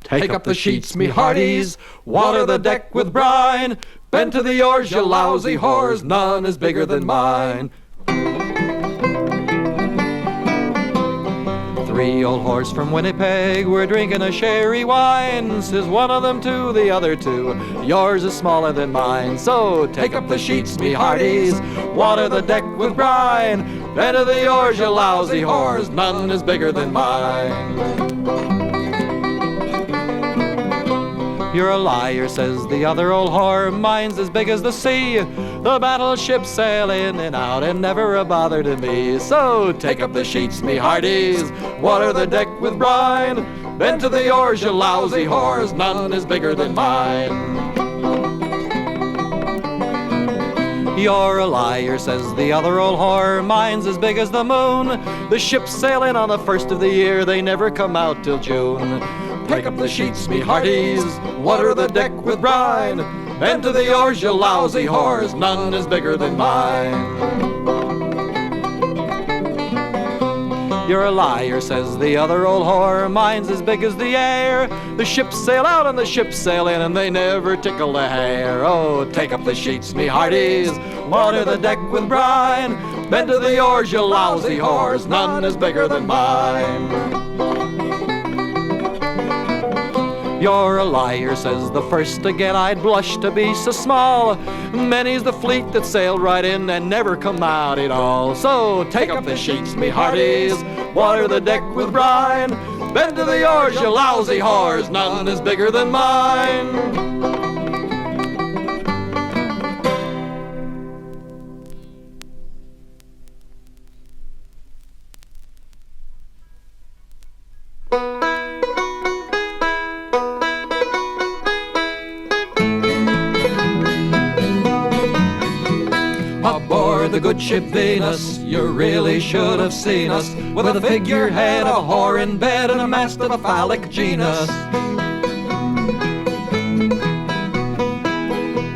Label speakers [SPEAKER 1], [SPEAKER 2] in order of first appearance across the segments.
[SPEAKER 1] take up the sheets, me hearties, water the deck with brine, bend to the oars, you lousy whores, none is bigger than mine. Three old horse from Winnipeg were drinking a sherry wine. Says one of them to the other two, yours is smaller than mine. So take up the sheets, me hearties, water the deck with brine, bend to the oars, you lousy whores, none is bigger than mine. You're a liar, says the other old whore, mine's as big as the sea. The battleships sail in and out and never a bother to me. So take up the sheets, me hearties, water the deck with brine, bend to the oars, you lousy whores, none is bigger than mine. You're a liar, says the other old whore, mine's as big as the moon. The ships sail in on the first of the year, they never come out till June. Take up the sheets, me hearties, water the deck with brine, bend to the oars, you lousy whores, none is bigger than mine. You're a liar, says the other old whore, mine's as big as the air. The ships sail out and the ships sail in and they never tickle a hair. Oh, take up the sheets, me hearties, water the deck with brine, bend to the oars, you lousy whores, none is bigger than mine. You're a liar, says the first again, I'd blush to be so small. Many's the fleet that sailed right in and never come out at all. So take up the sheets, me hearties, water the deck with brine, bend to the oars, you lousy whores, none is bigger than mine. Aboard the good ship Venus, you really should have seen us, with a figurehead of a whore in bed and a mast of a phallic genus.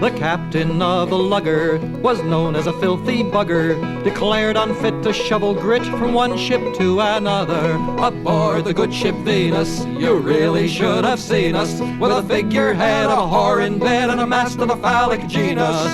[SPEAKER 1] The captain of the lugger was known as a filthy bugger, declared unfit to shovel grit from one ship to another. Aboard the good ship Venus, you really should have seen us, with a figurehead of a whore in bed and a mast of a phallic genus.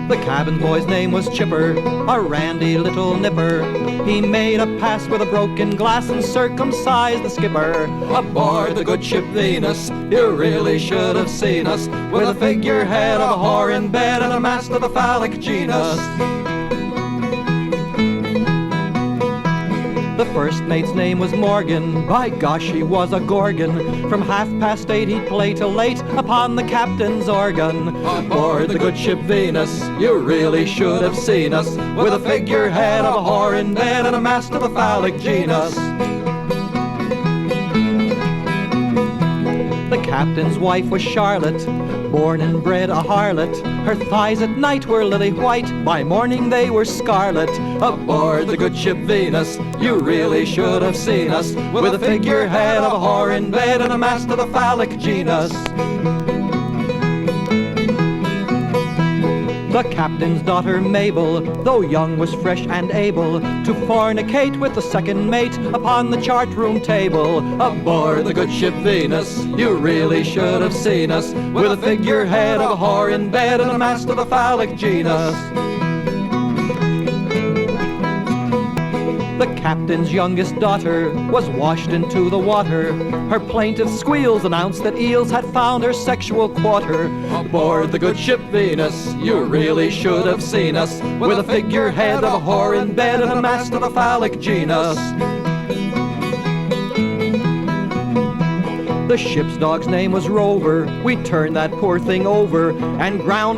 [SPEAKER 1] The cabin boy's name was Chipper, a randy little nipper. He made a pass with a broken glass and circumcised the skipper. Aboard the good ship Venus, you really should have seen us, with a figurehead of a whore in bed and a mast of the phallic genus. The first mate's name was Morgan, by gosh he was a gorgon. From 8:30 he'd play till late upon the captain's organ. Aboard the good ship Venus, you really should have seen us, with a figurehead of a whore in bed and a mast of the phallic genus. The captain's wife was Charlotte, born and bred a harlot. Her thighs at night were lily white, by morning they were scarlet. Aboard the good ship Venus, you really should have seen us, with a figurehead of a whore in bed and a mast of the phallic genus. The captain's daughter Mabel, though young, was fresh and able to fornicate with the second mate upon the chart room table. Aboard the good ship Venus, you really should have seen us, with a figurehead of a whore in bed and a mast of the phallic genus. The captain's youngest daughter was washed into the water. Her plaintive squeals announced that eels had found her sexual quarter. Aboard the good ship Venus, you really should have seen us, with a figurehead of a whore in bed and a mast of the phallic genus. The ship's dog's name was Rover. We turned that poor thing over and ground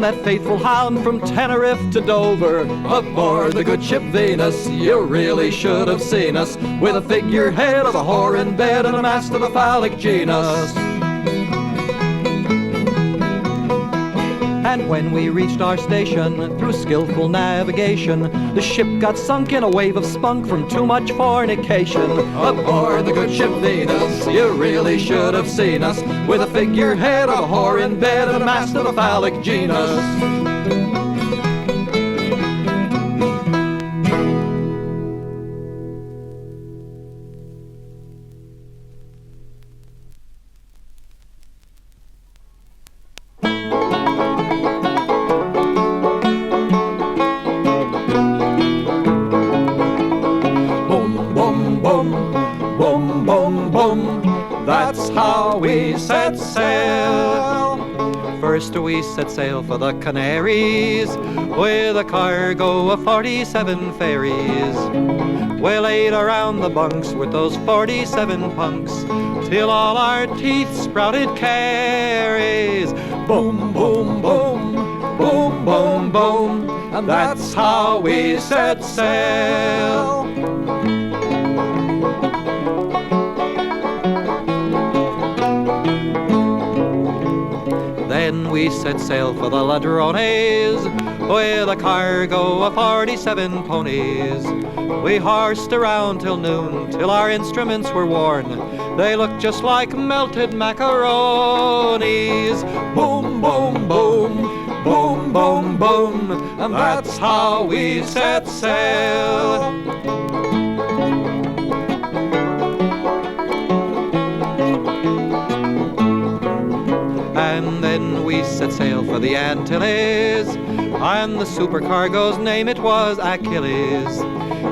[SPEAKER 1] that faithful hound from Tenerife to Dover. Aboard the good ship Venus, you really should have seen us, with a figurehead of a whore in bed and a mast of the phallic genus. And when we reached our station, through skillful navigation, the ship got sunk in a wave of spunk from too much fornication. Aboard the good ship Venus, you really should have seen us, with a figurehead of a whore in bed and a mast of the phallic genus. set sail. First we set sail for the Canaries with a cargo of 47 fairies. We laid around the bunks with those 47 punks till all our teeth sprouted carries. Boom, boom, boom, boom, boom, boom, and that's how we set sail. Then we set sail for the Ladrones with a cargo of 47 ponies. We horsed around till noon, till our instruments were worn. They looked just like melted macaronis. Boom, boom, boom, boom, boom, boom, and that's how we set sail. And then we set sail for the Antilles, and the supercargo's name it was Achilles.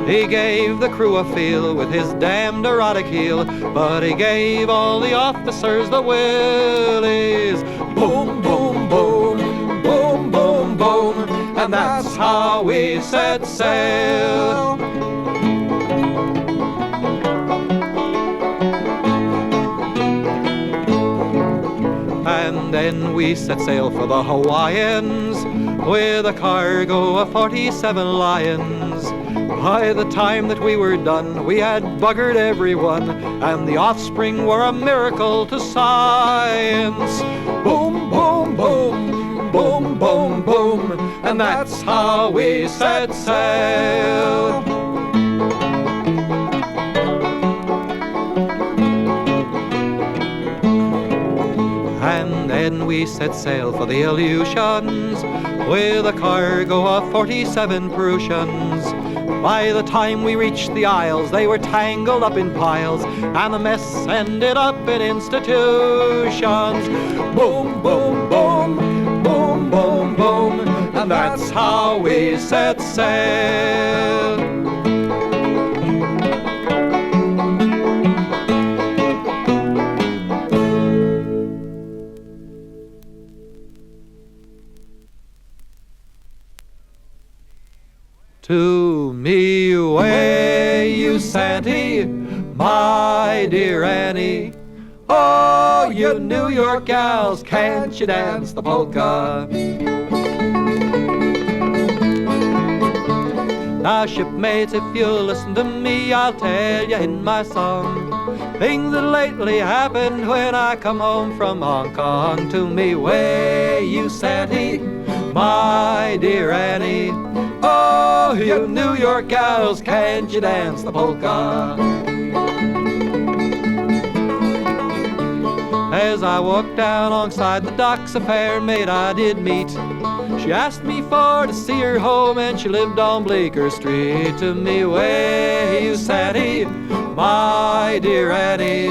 [SPEAKER 1] He gave the crew a feel with his damned erotic heel, but he gave all the officers the willies. Boom, boom, boom, boom, boom, boom, and that's how we set sail. And then we set sail for the Hawaiians with a cargo of 47 lions. By the time that we were done, we had buggered everyone, and the offspring were a miracle to science. Boom, boom, boom, boom, boom, boom, and that's how we set sail. And then we set sail for the Aleutians with a cargo of 47 Prussians. By the time we reached the Isles, they were tangled up in piles, and the mess ended up in institutions. Boom, boom, boom, boom, boom, boom, and that's how we set sail. To me way, you Santy, my dear Annie. Oh, you New York gals, can't you dance the polka? Now, shipmates, if you'll listen to me, I'll tell you in my song things that lately happened when I come home from Hong Kong. To me way, you Santy, my dear Annie. Oh, you New York gals, can't you dance the polka? As I walked down alongside the docks, a fair maid I did meet. She asked me for to see her home, and she lived on Bleecker Street. To me way, you Santy, my dear Annie.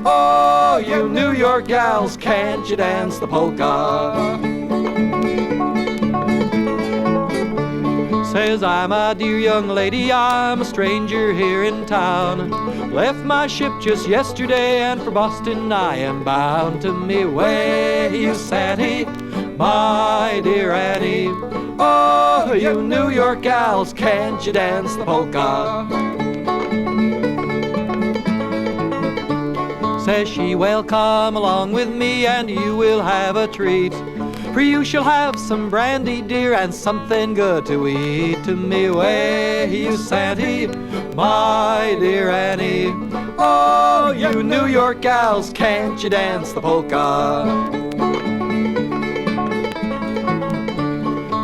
[SPEAKER 1] Oh, you New York gals, can't you dance the polka? Says I'm a dear young lady, I'm a stranger here in town. Left my ship just yesterday, and for Boston I am bound. To me way, you Santy, my dear Annie. Oh, you New York gals, can't you dance the polka? Says she, well, come along with me and you will have a treat. For you shall have some brandy, dear, and something good to eat. To me way, you Santy, my dear Annie. Oh, you New York gals, can't you dance the polka?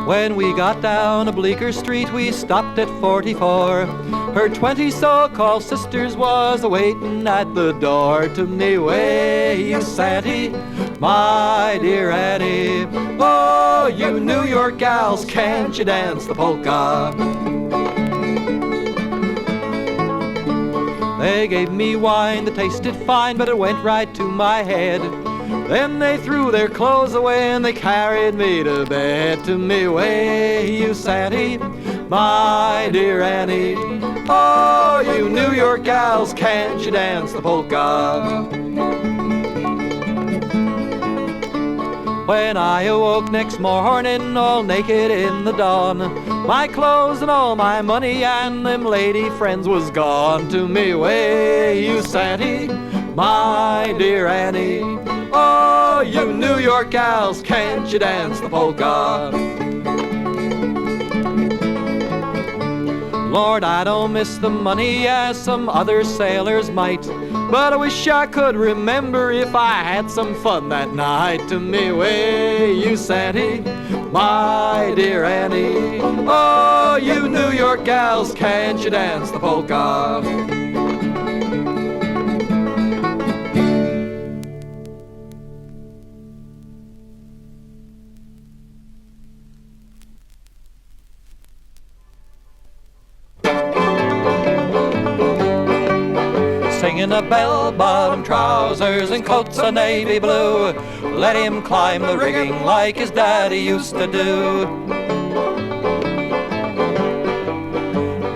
[SPEAKER 1] When we got down to Bleecker Street, we stopped at 44. Her 20 so-called sisters was a-waitin' at the door. To me way, you Santy, my dear Annie. Oh, you New York gals, can't you dance the polka? They gave me wine that tasted fine, but it went right to my head. Then they threw their clothes away and they carried me to bed. To me way, you Santy, my dear Annie. Oh, you New York gals, can't you dance the polka? When I awoke next morning, all naked in the dawn, my clothes and all my money and them lady friends was gone. To me way, you Santy, my dear Annie. Oh, you New York gals, can't you dance the polka? Lord, I don't miss the money as some other sailors might, but I wish I could remember if I had some fun that night. To me way, you Santy, my dear Annie. Oh, you New York gals, can't you dance the polka? Singing a bell-bottom trousers and coats of navy blue. Let him climb the rigging like his daddy used to do.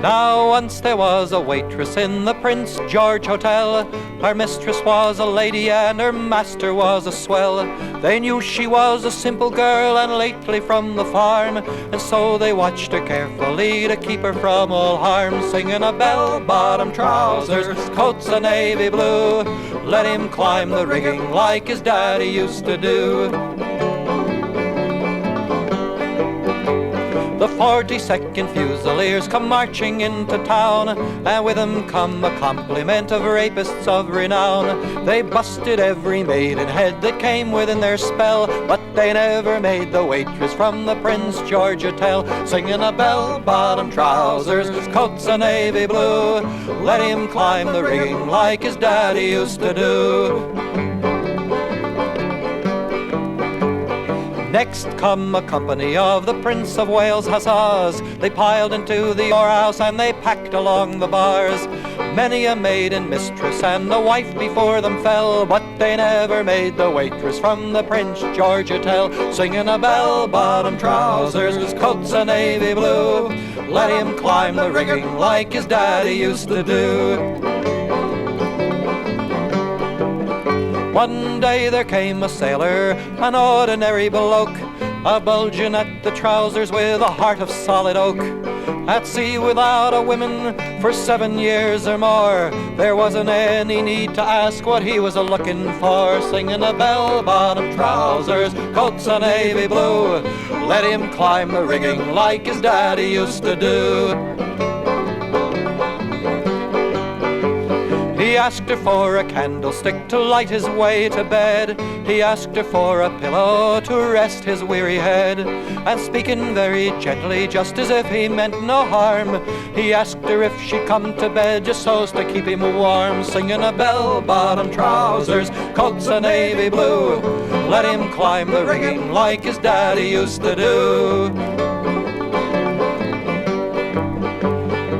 [SPEAKER 1] Now once there was a waitress in the Prince George Hotel. Her mistress was a lady and her master was a swell. They knew she was a simple girl and lately from the farm, and so they watched her carefully to keep her from all harm. Singing a bell-bottom trousers, coats of navy blue. Let him climb the rigging like his daddy used to do. The 42nd Fusiliers come marching into town, and with them come a complement of rapists of renown. They busted every maidenhead that came within their spell, but they never made the waitress from the Prince George Hotel. Singing a bell-bottom trousers, coats of navy blue. Let him climb the rigging like his daddy used to do. Next come a company of the Prince of Wales hussars. They piled into the whorehouse and they packed along the bars. Many a maid and mistress and a wife before them fell, but they never made the waitress from the Prince George Hotel. Singing a bell-bottom trousers, coats of navy blue. Let him climb the rigging like his daddy used to do. One day there came a sailor, an ordinary bloke, a bulging at the trousers with a heart of solid oak. At sea without a woman for 7 years or more, there wasn't any need to ask what he was a-looking for. Singing a bell-bottom trousers, coats of navy blue. Let him climb the rigging like his daddy used to do. He asked her for a candlestick to light his way to bed. He asked her for a pillow to rest his weary head. And speaking very gently, just as if he meant no harm, he asked her if she'd come to bed just so's to keep him warm. Singing a bell-bottom trousers, coats of navy blue. Let him climb the rigging like his daddy used to do.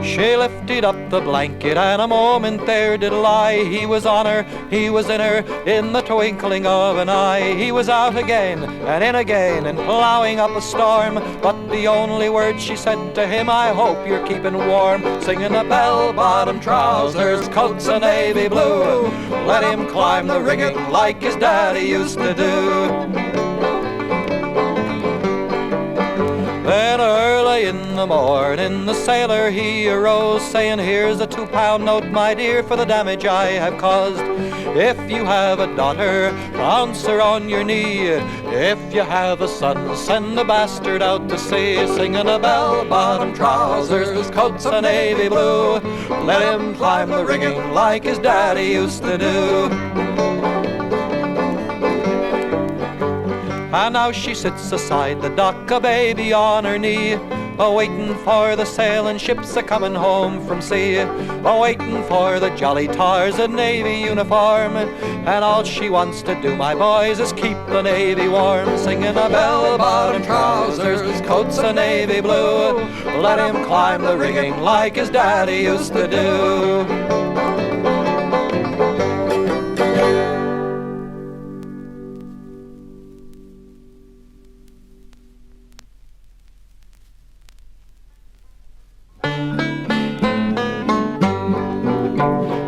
[SPEAKER 1] She lifted up the blanket and a moment there did lie. He was on her, he was in her, in the twinkling of an eye. He was out again and in again and plowing up a storm, but the only word she said to him, I hope you're keeping warm. Singing a bell-bottom trousers, coats of navy blue. Let him climb the rigging like his daddy used to do. Then early in the morning the sailor he arose, saying, here's a 2-pound note, my dear, for the damage I have caused. If you have a daughter, pounce her on your knee. If you have a son, send the bastard out to sea. Singing a bell-bottom trousers, coats of navy blue. Let him climb the rigging like his daddy used to do. And now she sits aside the dock, a baby on her knee, a-waiting for the sailing ships a-coming home from sea, a-waiting for the jolly tars in navy uniform. And all she wants to do, my boys, is keep the navy warm. Singing a bell-bottom trousers, coats of navy blue. Let him climb the rigging like his daddy used to do.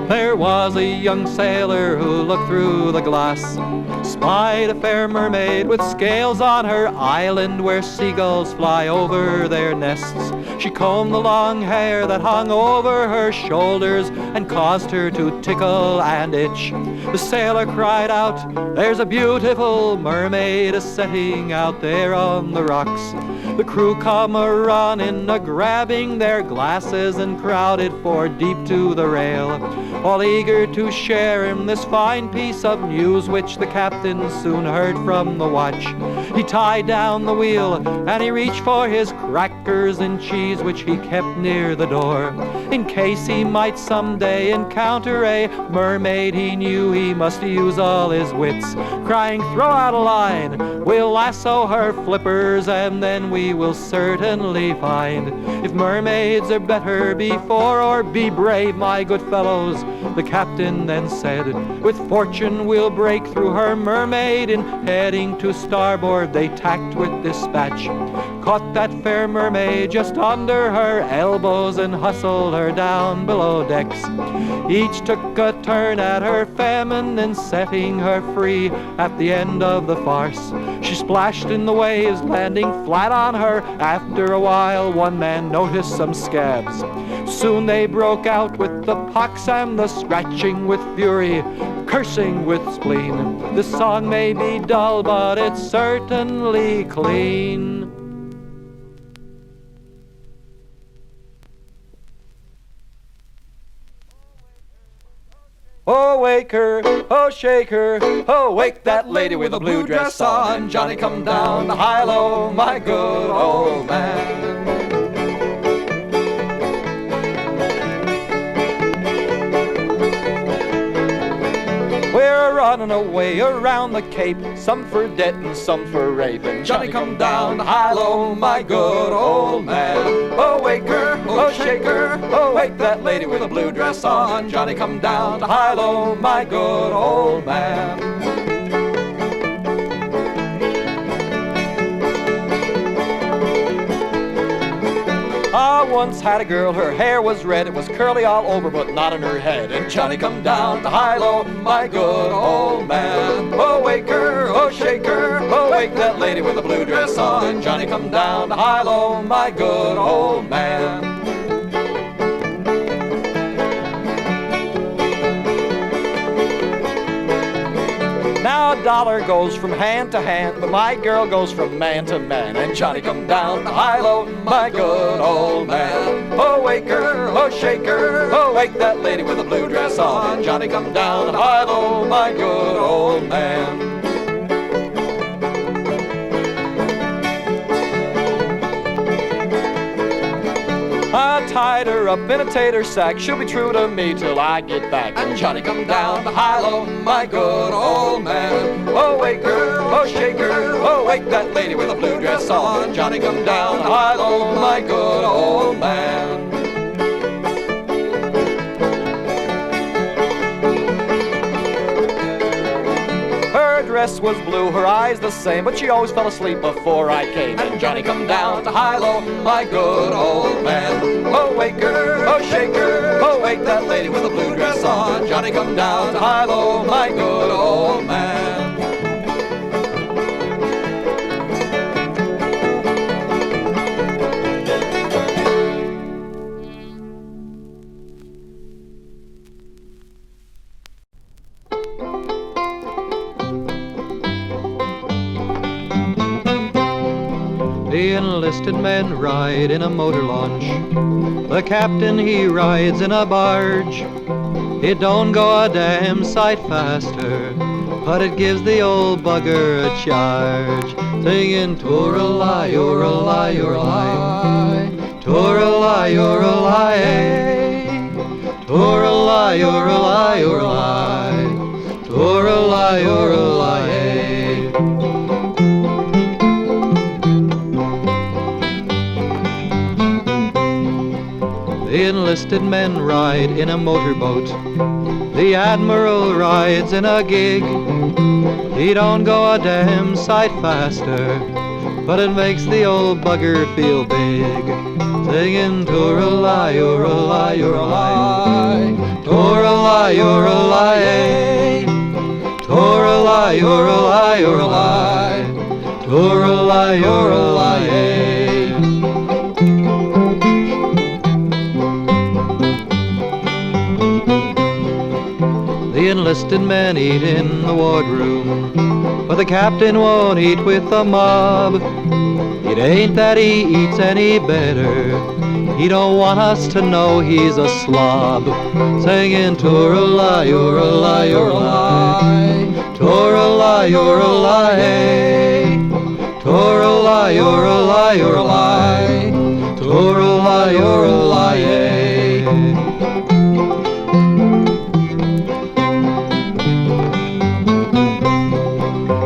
[SPEAKER 1] There There was a young sailor who looked through the glass, spied a fair mermaid with scales on her island where seagulls fly over their nests. She combed the long hair that hung over her shoulders and caused her to tickle and itch. The sailor cried out, "There's a beautiful mermaid a-setting out there on the rocks." The crew come a-running, a-grabbing their glasses and crowded for deep to the rail, all eager to share in this fine piece of news which the captain soon heard from the watch. He tied down the wheel and he reached for his crackers and cheese which he kept near the door, in case he might someday encounter a mermaid. He knew he must use all his wits, crying, "Throw out a line, we'll lasso her flippers, and then we will certainly find if mermaids are better before or be brave, my good fellows." The captain then said, "With fortune we'll break through her mermaid," and heading to starboard they tacked with dispatch, caught that fair mermaid just under her elbows and hustled her down below decks. Each took a turn at her feminine, setting her free at the end of the farce. She splashed in the waves, landing flat on her. After a while one man noticed some scabs. Soon they broke out with the pox and the scratching with fury, cursing with spleen. This song may be dull, but it's certainly clean. Oh, wake her, oh, shake her, oh, wake that lady with a blue dress on. Johnny, come down to high-low, my good old man. We're running away around the Cape, some for debt and some for rape. And Johnny, come down to high-low, my good old man. Oh, wake her, oh, shake her, oh, wake that lady with a blue dress on. Johnny, come down to high-low, my good old man. I once had a girl, her hair was red, it was curly all over but not on her head. And Johnny, come down to high-low, my good old man. Oh, wake her, oh, shake her, oh, wake that lady with a blue dress on. Johnny, come down to high-low, my good old man. Now a dollar goes from hand to hand, but my girl goes from man to man. And Johnny, come down to high-low, my good old man. Oh, wake her, oh, shake her, oh, wake that lady with a blue dress on. Johnny, come down to high-low, my good old man. I tied her up in a tater sack, she'll be true to me till I get back. And Johnny, come down to high-low, my good old man. Oh, wake her, oh, shake her, oh, wake that lady with a blue dress on. Johnny, come down to high-low, my good old man. Her dress was blue, her eyes the same, but she always fell asleep before I came. And Johnny, come down to high-low, my good old man. Oh, wake her, oh, shake her, oh, wake that lady with a blue dress on. Johnny, come down to high-low, my good old man. The enlisted men ride in a motor launch. The captain, he rides in a barge. It don't go a damn sight faster, but it gives the old bugger a charge. Singing, toor-a-lie, toor-a-lie, toor-a-lie, toor-a-lie, toor-a-lie, toor-a-lie, toor-a-lie, toor-a-lie, toor-a-lie, toor-a-lie. The enlisted men ride in a motorboat. The admiral rides in a gig. He don't go a damn sight faster, but it makes the old bugger feel big. Singing, toor-a-lie, toor-a-lie, toor-a-lie, toor-a-lie, The enlisted men eat in the wardroom, but the captain won't eat with the mob. It ain't that he eats any better, he don't want us to know he's a slob. Singing toor-a-lie, you're-a-lie, you're-a-lie, toor-a-lie, you're-a-lie, hey. Toor-a-lie, you're-a-lie, you're-a-lie, toor-a-lie, you're-a-lie, hey.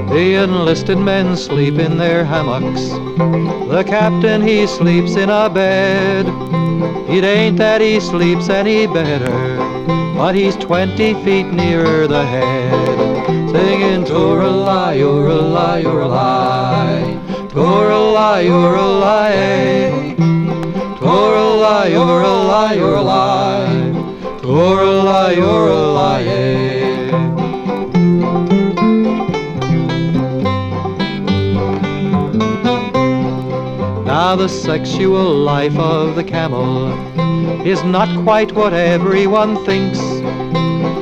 [SPEAKER 1] The enlisted men sleep in their hammocks, the captain he sleeps in a bed. It ain't that he sleeps any better, but he's 20 feet nearer the head. Singing toor-a-lie, you're-a-lie, you're-a-lie, toor-a-lie, you're-a-lie, hey. Toor-a-lie, you're-a-lie, you're-a-lie, toor-a-lie, you're-a-lie, hey. Now the sexual life of the camel is not quite what everyone thinks.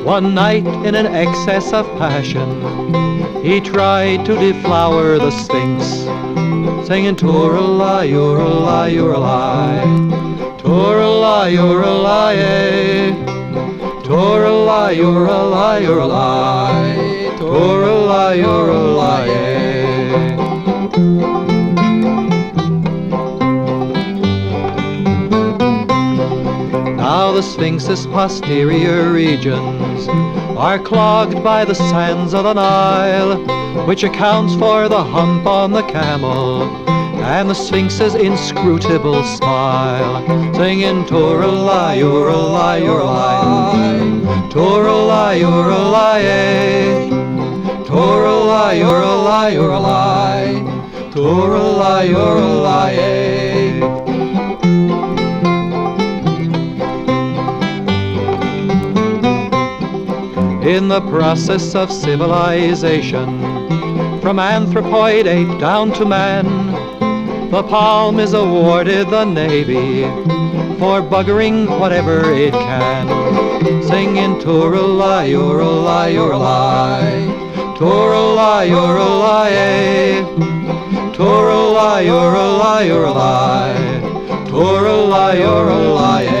[SPEAKER 1] One night in an excess of passion, he tried to deflower the Sphinx, singing toor-a-lie, you're-a-lie, you're-a-lie, toor-a-lie, you're-a-lie, eh. Toor-a-lie, you're-a-lie, you're-a-lie, toor-a-lie, you're-a-lie, eh. Now the Sphinx's posterior regions are clogged by the sands of the Nile, which accounts for the hump on the camel and the Sphinx's inscrutable smile, singing toor-a-lie, you're-a-lie, you're-a-lie, toor-a-lie, you're-a-lie, eh. Toor-a-lie, you're-a-lie, you're-a-lie, toor-a-lie, you're-a-lie, eh. In the process of civilization, from anthropoid ape down to man, the palm is awarded the Navy for buggering whatever it can. Singing toor-a-lie, you're-a-lie, you're-a-lie, toor-a-lie, you're-a-lie, eh. Toor-a-lie, you're-a-lie, you're-a-lie, toor-a-lie, you're-a-lie, eh.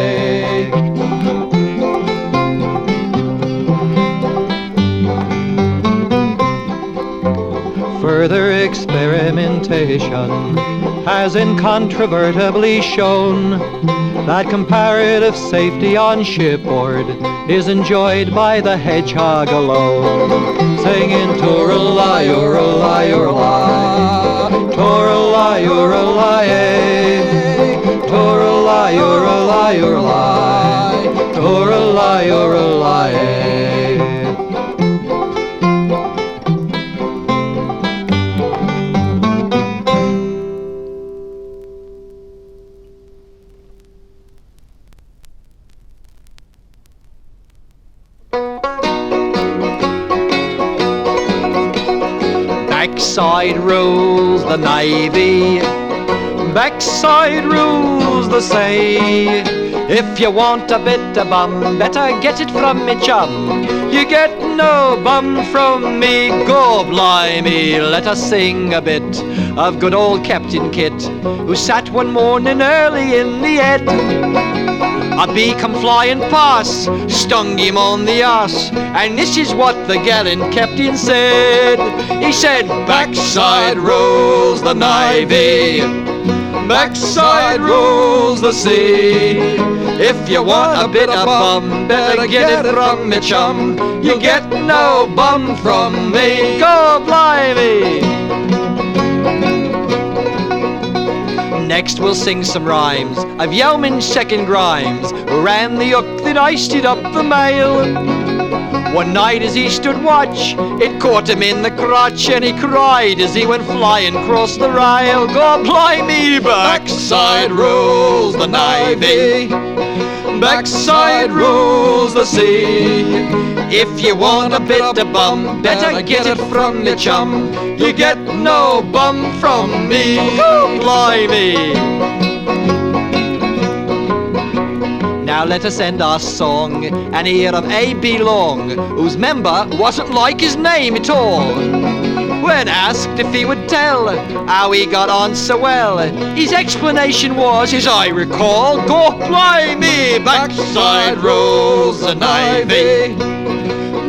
[SPEAKER 1] Further experimentation has incontrovertibly shown that comparative safety on shipboard is enjoyed by the hedgehog alone. Singing toor-a-lie, you're-a-lie, you're-a-lie, toor-a-lie, you're-a-lie, eh. Toor-a-lie, you're-a-lie, you're-a-lie, toor-a-lie, you're-a-lie, eh. Backside rules the Navy, backside rules the sea. If you want a bit of bum, better get it from me chum. You get no bum from me, go blimey. Let us sing a bit of good old Captain Kit, who sat one morning early in the head. A bee come flying past, stung him on the arse, and this is what the gallant captain said. He said, backside rules the Navy, backside rules the sea. If you want a bit of bum, better get it from me chum. You get no bum from me, go blimey. Next we'll sing some rhymes of Yeoman's second Grimes, who ran the hook that iced up the mail. One night as he stood watch, it caught him in the crotch, and he cried as he went flying across the rail. God blimey, backside rules the Navy, backside rules the sea. If you want a bit of bum, better get it from me chum. You get no bum from me, God blimey. Now let us end our song and hear of A.B. Long, whose member wasn't like his name at all. When asked if he would tell how he got on so well, his explanation was, as I recall, "Go blimey, backside rules the navy,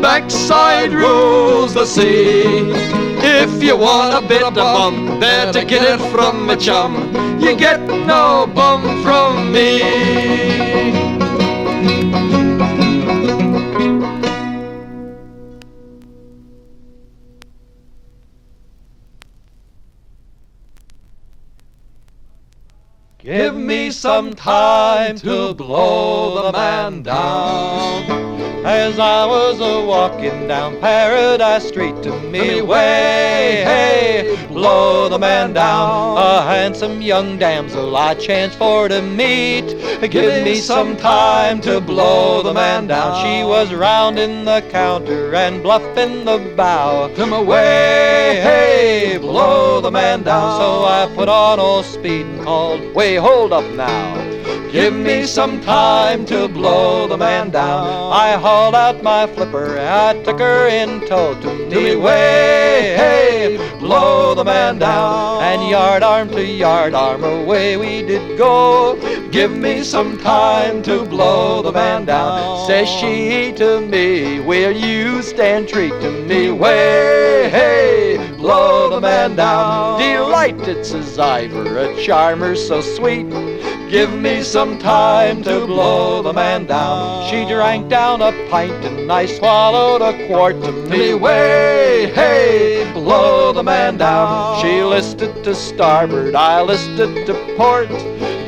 [SPEAKER 1] backside rules the sea. If you want a bit of bum, better get it from a chum. You get no bum from me." Give me some time to blow the man down. As I was a-walking down Paradise Street, to me way, hey, blow the man down. A handsome young damsel I chanced for to meet. Give me some time to blow the man down. She was rounding the counter and bluffing the bow. To me way, hey, blow the man down. So I put on old speed and called, "Way, hold up now. Give me some time to blow the man down." I hauled out my flipper, I took her in tow. To me way, hey, blow the man down. And yard arm to yard arm away we did go. Give me some time to blow the man down. Says she to me, "Will you stand treat to me way, hey, blow the man down." "Delighted," says I, "for a charmer so sweet. Give me some time to blow the man down." She drank down a pint and I swallowed a quart. To me way, hey, blow the man down. She listed to starboard, I listed to port.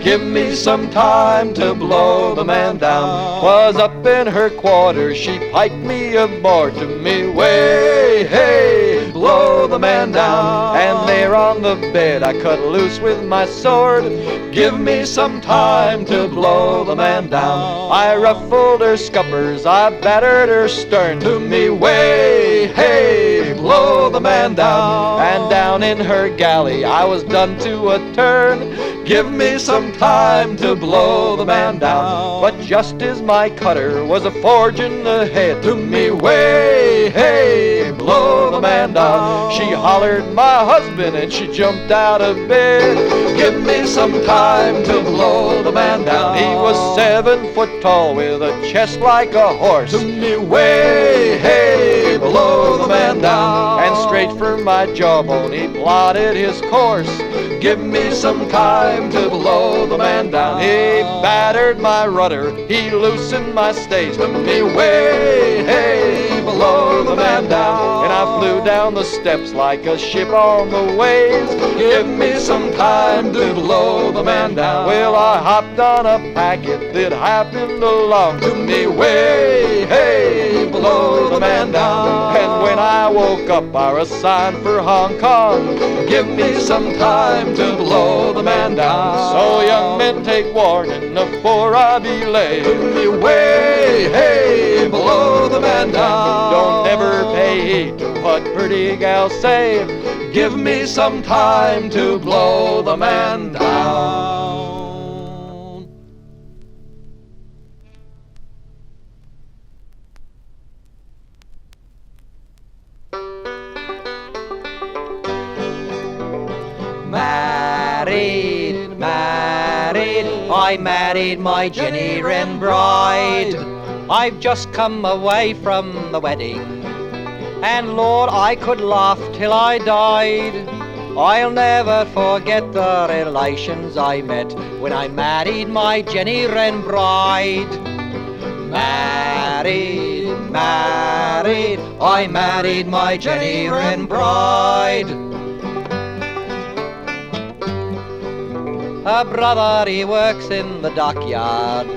[SPEAKER 1] Give me some time to blow the man down. Was up in her quarter, she piped me aboard. To me way, hey, blow the man down. And there on the bed I cut loose with my sword. Give me some time to blow the man down. I ruffled her scuppers, I battered her stern. To me way, hey, blow the man down. And down in her galley I was done to a turn. Give me some time to blow the man down. But just as my cutter was a forging ahead, to me way, hey, blow the man down. She hollered my husband and she jumped out of bed. Give me some time to blow the man down. He was 7 foot tall with a chest like a horse. To me way, hey, blow the man down. And straight for my jawbone he plotted his course. Give me some time to blow the man down. He battered my rudder, he loosened my stays. To me way, hey, blow the man down. And I flew down the steps like a ship on the waves. Give me some time to blow the man down. Well, I hopped on a packet that happened along. To me way, hey, blow the man down. And when I woke up I was signed for Hong Kong. Give me some time to blow the man down. So young men take warning before I be late. To me way, hey, blow the man down. Don't ever pay heed to what pretty gals say. Give me some time to blow the man down. Married, married, I married my Jenny Wren bride. I've just come away from the wedding, and Lord, I could laugh till I died. I'll never forget the relations I met when I married my Jenny Wren bride. Married, married, I married my Jenny Wren bride. Her brother, he works in the dockyard.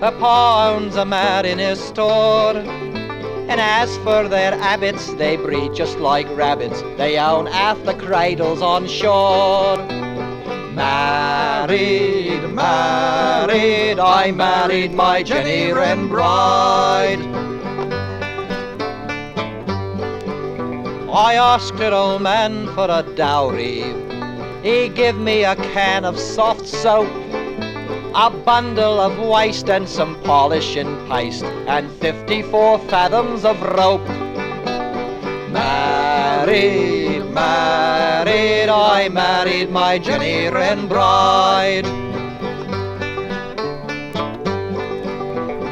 [SPEAKER 1] Her pa owns a mare in his store. And as for their habits, they breed just like rabbits. They own half the cradles on shore. Married, married, I married my Jenny Wren bride. I asked an old man for a dowry. He give me a can of soft soap. a bundle of waste and some polishing paste, and 54 fathoms of rope. Married, married, I married my Jenny Wren bride.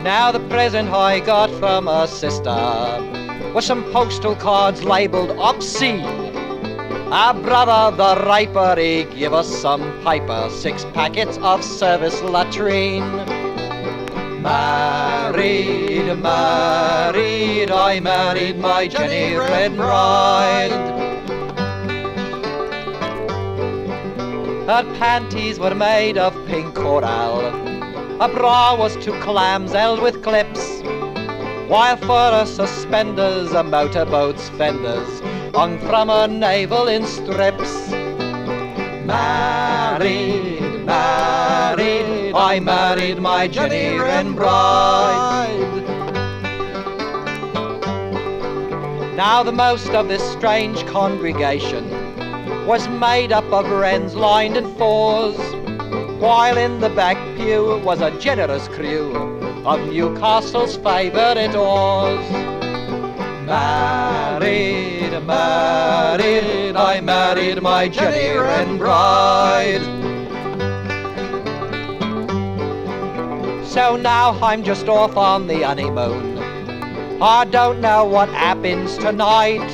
[SPEAKER 1] Now the present I got from her sister was some postal cards labelled obscene. Our brother, the riper, he give us some piper, 6 packets of service latrine. Married, married, I married my Jenny Wren bride. Her panties were made of pink coral, her bra was 2 clams held with clips, while for her suspenders a motorboat's fenders hung from her navel in strips. Married, married, I married my Jenny Wren bride. Now the most of this strange congregation was made up of wrens lined in 4s, while in the back pew was a generous crew of Newcastle's favourite oars. Married, married, I married my Jenny Wren bride. So now I'm just off on the honeymoon. I don't know what happens tonight,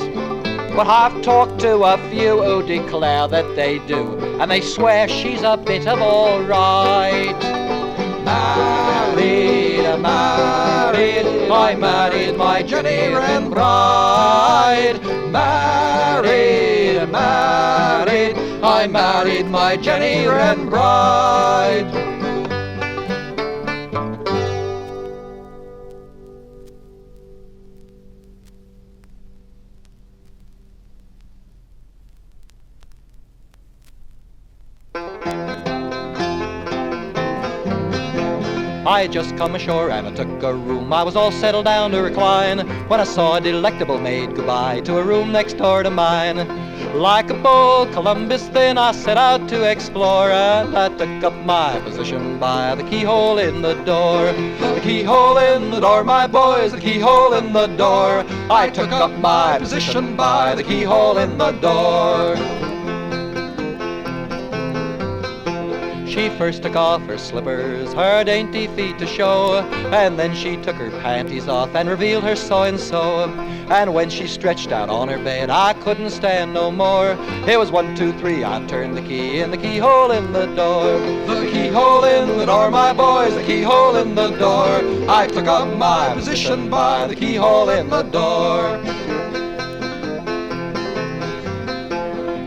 [SPEAKER 1] but I've talked to a few who declare that they do, and they swear she's a bit of all right. Married, married, I married my Jenny Wren bride. Married, married, I married my Jenny Wren bride. I had just come ashore and I took a room. I was all settled down to recline when I saw a delectable maid goodbye to a room next door to mine. Like a bold Columbus then I set out to explore, and I took up my position by the keyhole in the door. The keyhole in the door, my boys, the keyhole in the door. I took up my position by the keyhole in the door. She first took off her slippers, her dainty feet to show, and then she took her panties off and revealed her so-and-so. And when she stretched out on her bed, I couldn't stand no more. It was 1, 2, 3, I turned the key in the keyhole in the door. The keyhole in the door, my boys, the keyhole in the door. I took up my position by the keyhole in the door.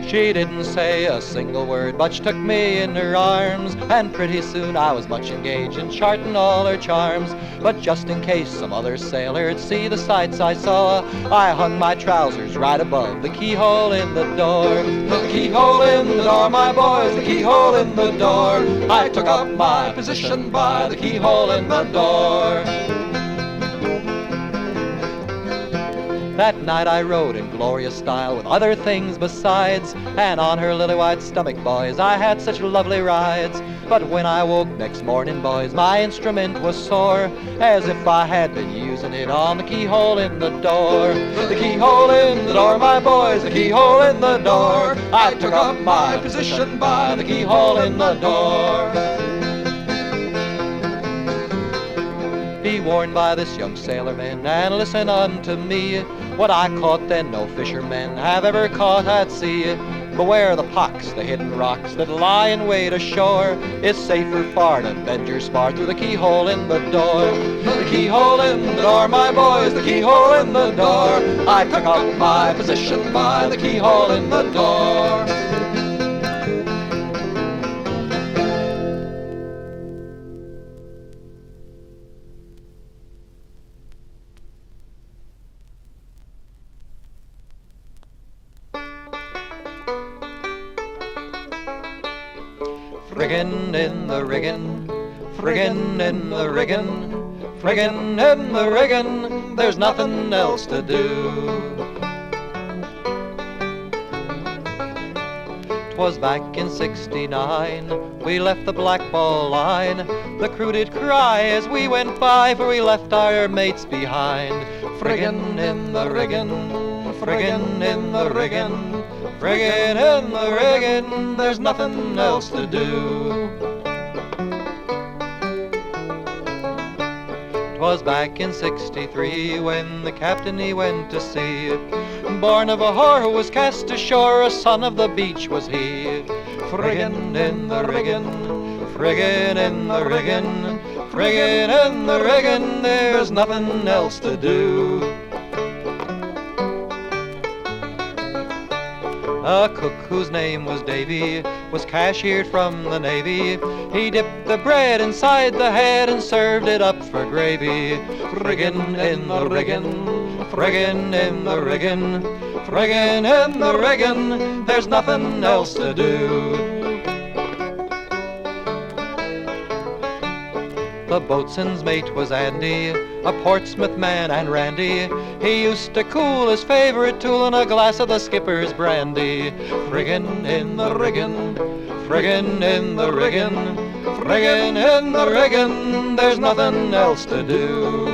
[SPEAKER 1] She didn't say a single word, but she took me in her arms, and pretty soon I was much engaged in charting all her charms. But just in case some other sailor'd see the sights I saw, I hung my trousers right above the keyhole in the door. The keyhole in the door, my boys, the keyhole in the door. I took up my position by the keyhole in the door. That night I rode in glorious style with other things besides, and on her lily-white stomach, boys, I had such lovely rides. But when I woke next morning, boys, my instrument was sore, as if I had been using it on the keyhole in the door. The keyhole in the door, my boys, the keyhole in the door. I took up my position by the keyhole in the door. Be warned by this young sailorman, and listen unto me. What I caught then no fishermen have ever caught at sea. Beware the pox, the hidden rocks that lie in wait ashore. It's safer far to bend your spar through the keyhole in the door. The keyhole in the door, my boys, the keyhole in the door. I took up my position by the keyhole in the door. Friggin' in the riggin', friggin' in the riggin', friggin' in the riggin', there's nothing else to do. 'Twas back in '69, we left the blackball line. The crew did cry as we went by, for we left our mates behind. Friggin' in the riggin', friggin' in the riggin', friggin' in the riggin', there's nothing else to do. 'Twas back in '63 when the captain he went to sea. Born of a whore who was cast ashore, a son of the beach was he. Friggin' in the riggin', friggin' in the riggin', friggin' in the riggin', there's nothing else to do. A cook whose name was Davy was cashiered from the Navy. He dipped the bread inside the head and served it up for gravy. Friggin' in the riggin', friggin' in the riggin', friggin' in the riggin', there's nothing else to do. The boatswain's mate was Andy, a Portsmouth man and randy. He used to cool his favorite tool in a glass of the skipper's brandy. Friggin' in the riggin', friggin' in the riggin', friggin' in the riggin', there's nothing else to do.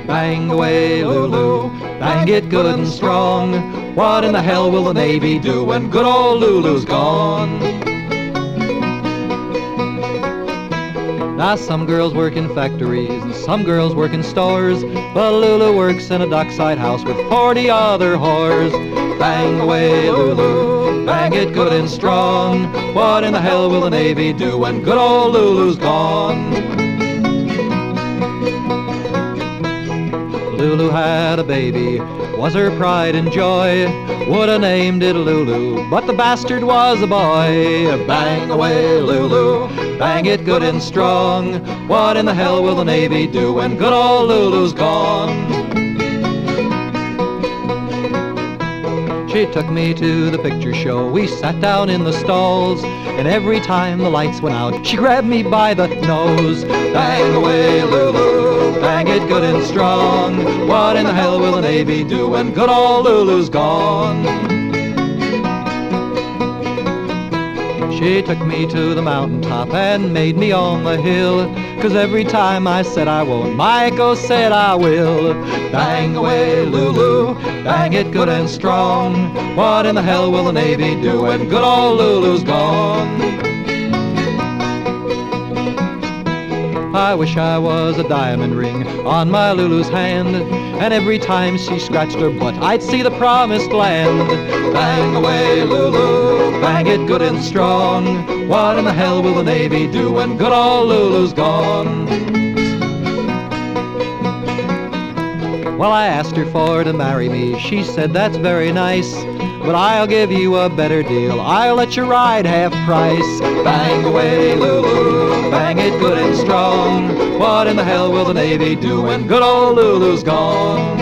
[SPEAKER 1] Bang away, Lulu, bang it good and strong. What in the hell will the Navy do when good old Lulu's gone? Now some girls work in factories and some girls work in stores, but Lulu works in a dockside house with 40 other whores. Bang away, Lulu, bang it good and strong. What in the hell will the Navy do when good old Lulu's gone? Lulu had a baby, was her pride and joy. Woulda named it Lulu, but the bastard was a boy. Bang away, Lulu, bang it good and strong. What in the hell will the Navy do when good old Lulu's gone? She took me to the picture show, we sat down in the stalls, and every time the lights went out, she grabbed me by the nose. Bang away, Lulu, bang it good and strong. What in the hell will the Navy do when good old Lulu's gone? She took me to the mountaintop and made me on the hill, 'cause every time I said I won't, my echo said I will. Bang away, Lulu, bang it good and strong. What in the hell will the Navy do when good old Lulu's gone? I wish I was a diamond ring on my Lulu's hand, and every time she scratched her butt, I'd see the promised land. Bang away, Lulu, bang it good and strong. What in the hell will the Navy do when good old Lulu's gone? Well, I asked her for to marry me. She said, that's very nice, but I'll give you a better deal. I'll let you ride half price. Bang away, Lulu, bang it good and strong. What in the hell will the Navy do when good old Lulu's gone?